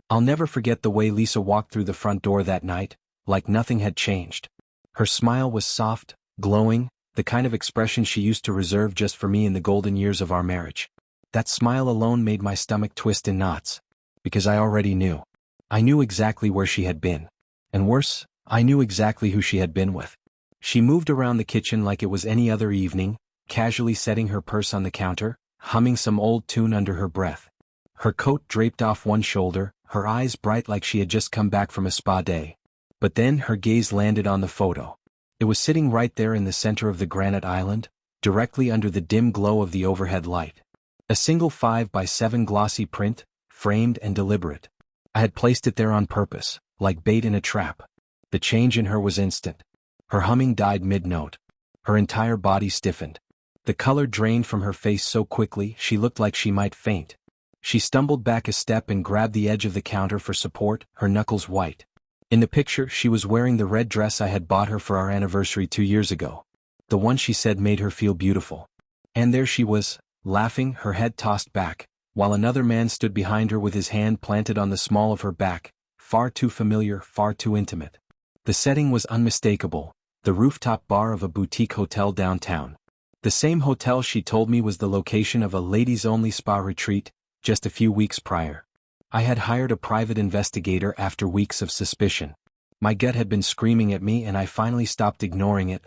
I'll never forget the way Lisa walked through the front door that night, like nothing had changed. Her smile was soft, glowing, the kind of expression she used to reserve just for me in the golden years of our marriage. That smile alone made my stomach twist in knots. Because I already knew. I knew exactly where she had been. And worse, I knew exactly who she had been with. She moved around the kitchen like it was any other evening, casually setting her purse on the counter, humming some old tune under her breath. Her coat draped off one shoulder, her eyes bright like she had just come back from a spa day. But then her gaze landed on the photo. It was sitting right there in the center of the granite island, directly under the dim glow of the overhead light. A single 5x7 glossy print, framed and deliberate. I had placed it there on purpose, like bait in a trap. The change in her was instant. Her humming died mid-note. Her entire body stiffened. The color drained from her face so quickly she looked like she might faint. She stumbled back a step and grabbed the edge of the counter for support, her knuckles white. In the picture, she was wearing the red dress I had bought her for our anniversary 2 years ago. The one she said made her feel beautiful. And there she was, laughing, her head tossed back, while another man stood behind her with his hand planted on the small of her back, far too familiar, far too intimate. The setting was unmistakable, the rooftop bar of a boutique hotel downtown. The same hotel she told me was the location of a ladies-only spa retreat, just a few weeks prior. I had hired a private investigator after weeks of suspicion. My gut had been screaming at me and I finally stopped ignoring it.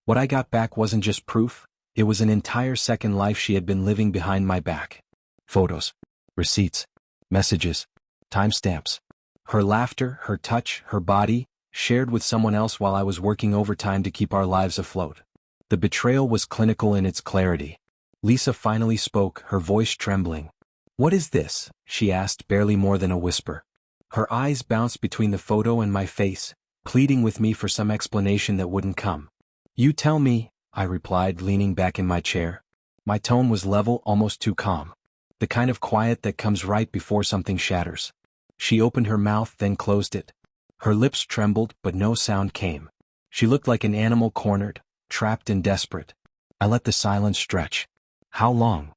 What I got back wasn't just proof, it was an entire second life she had been living behind my back. Photos, receipts, messages, timestamps. Her laughter, her touch, her body, shared with someone else while I was working overtime to keep our lives afloat. The betrayal was clinical in its clarity. Lisa finally spoke, her voice trembling. "What is this?" she asked, barely more than a whisper. Her eyes bounced between the photo and my face, pleading with me for some explanation that wouldn't come. "You tell me," I replied, leaning back in my chair. My tone was level, almost too calm. The kind of quiet that comes right before something shatters. She opened her mouth, then closed it. Her lips trembled, but no sound came. She looked like an animal cornered, trapped and desperate. I let the silence stretch. "How long?"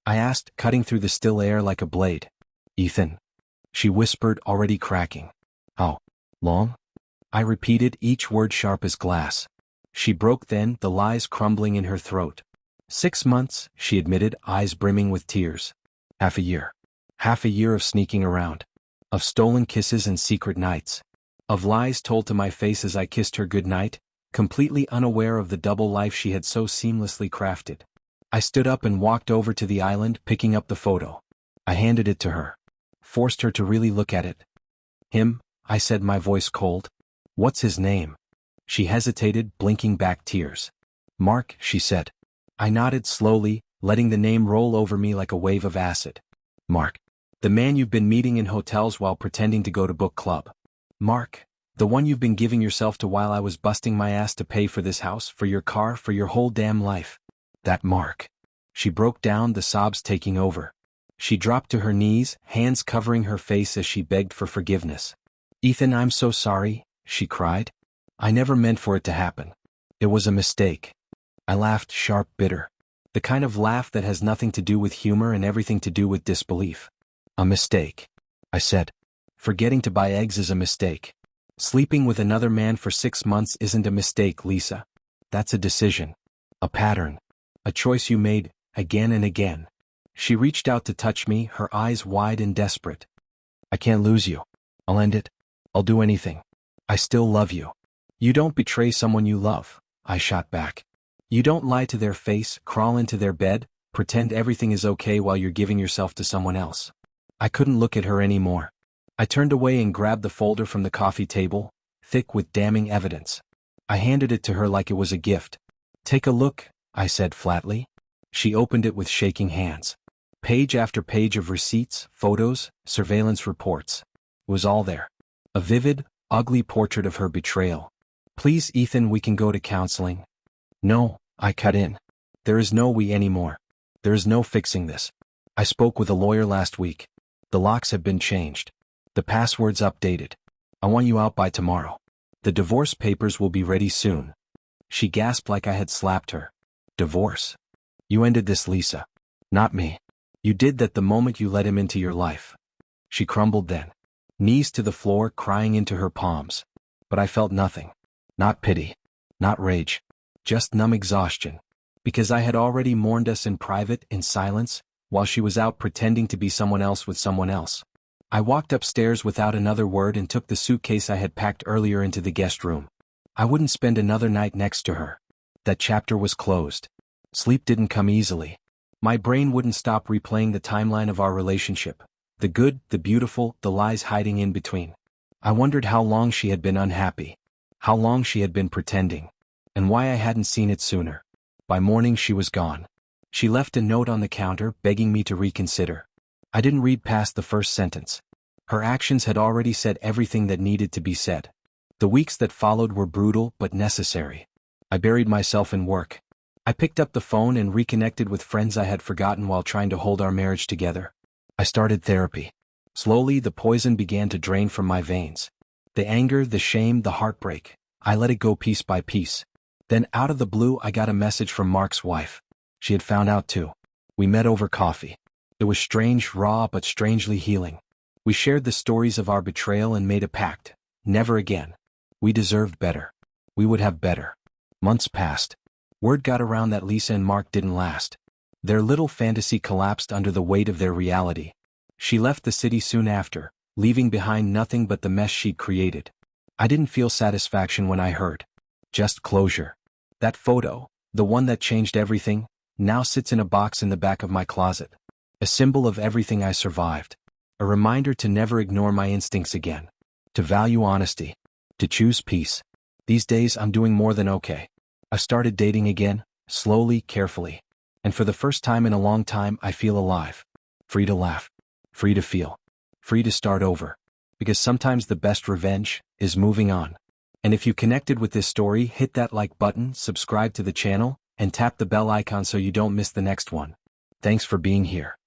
I asked, cutting through the still air like a blade. "Ethan," she whispered, already cracking. "How long?" I repeated, each word sharp as glass. She broke then, the lies crumbling in her throat. 6 months, she admitted, eyes brimming with tears. Half a year. Half a year of sneaking around. Of stolen kisses and secret nights. Of lies told to my face as I kissed her goodnight, completely unaware of the double life she had so seamlessly crafted. I stood up and walked over to the island, picking up the photo. I handed it to her. Forced her to really look at it. "Him," I said, my voice cold. "What's his name?" She hesitated, blinking back tears. "Mark," she said. I nodded slowly, letting the name roll over me like a wave of acid. "Mark. The man you've been meeting in hotels while pretending to go to book club. Mark. The one you've been giving yourself to while I was busting my ass to pay for this house, for your car, for your whole damn life. That Mark." She broke down, the sobs taking over. She dropped to her knees, hands covering her face as she begged for forgiveness. "Ethan, I'm so sorry," she cried. "I never meant for it to happen. It was a mistake." I laughed, sharp, bitter. The kind of laugh that has nothing to do with humor and everything to do with disbelief. "A mistake," I said. "Forgetting to buy eggs is a mistake. Sleeping with another man for 6 months isn't a mistake, Lisa. That's a decision. A pattern. A choice you made, again and again." She reached out to touch me, her eyes wide and desperate. "I can't lose you. I'll end it. I'll do anything. I still love you." "You don't betray someone you love," I shot back. "You don't lie to their face, crawl into their bed, pretend everything is okay while you're giving yourself to someone else." I couldn't look at her anymore. I turned away and grabbed the folder from the coffee table, thick with damning evidence. I handed it to her like it was a gift. "Take a look," I said flatly. She opened it with shaking hands. Page after page of receipts, photos, surveillance reports. It was all there. A vivid, ugly portrait of her betrayal. "Please, Ethan, we can go to counseling." "No," I cut in. "There is no we anymore. There is no fixing this. I spoke with a lawyer last week. The locks have been changed. The passwords updated. I want you out by tomorrow. The divorce papers will be ready soon." She gasped like I had slapped her. "Divorce? You ended this, Lisa. Not me. You did that the moment you let him into your life." She crumbled then. knees to the floor, crying into her palms. But I felt nothing. Not pity. Not rage. Just numb exhaustion. Because I had already mourned us in private, in silence, while she was out pretending to be someone else with someone else. I walked upstairs without another word and took the suitcase I had packed earlier into the guest room. I wouldn't spend another night next to her. That chapter was closed. Sleep didn't come easily. My brain wouldn't stop replaying the timeline of our relationship. The good, the beautiful, the lies hiding in between. I wondered how long she had been unhappy. How long she had been pretending. And why I hadn't seen it sooner. By morning she was gone. She left a note on the counter begging me to reconsider. I didn't read past the first sentence. Her actions had already said everything that needed to be said. The weeks that followed were brutal but necessary. I buried myself in work. I picked up the phone and reconnected with friends I had forgotten while trying to hold our marriage together. I started therapy. Slowly, the poison began to drain from my veins. The anger, the shame, the heartbreak. I let it go piece by piece. Then out of the blue I got a message from Mark's wife. She had found out too. We met over coffee. It was strange, raw, but strangely healing. We shared the stories of our betrayal and made a pact. Never again. We deserved better. We would have better. Months passed. Word got around that Lisa and Mark didn't last. Their little fantasy collapsed under the weight of their reality. She left the city soon after, leaving behind nothing but the mess she'd created. I didn't feel satisfaction when I heard. Just closure. That photo, the one that changed everything, now sits in a box in the back of my closet. A symbol of everything I survived. A reminder to never ignore my instincts again. To value honesty. To choose peace. These days I'm doing more than okay. I've started dating again, slowly, carefully. And for the first time in a long time I feel alive. Free to laugh. Free to feel. Free to start over. Because sometimes the best revenge is moving on. And if you connected with this story, hit that like button, subscribe to the channel, and tap the bell icon so you don't miss the next one. Thanks for being here.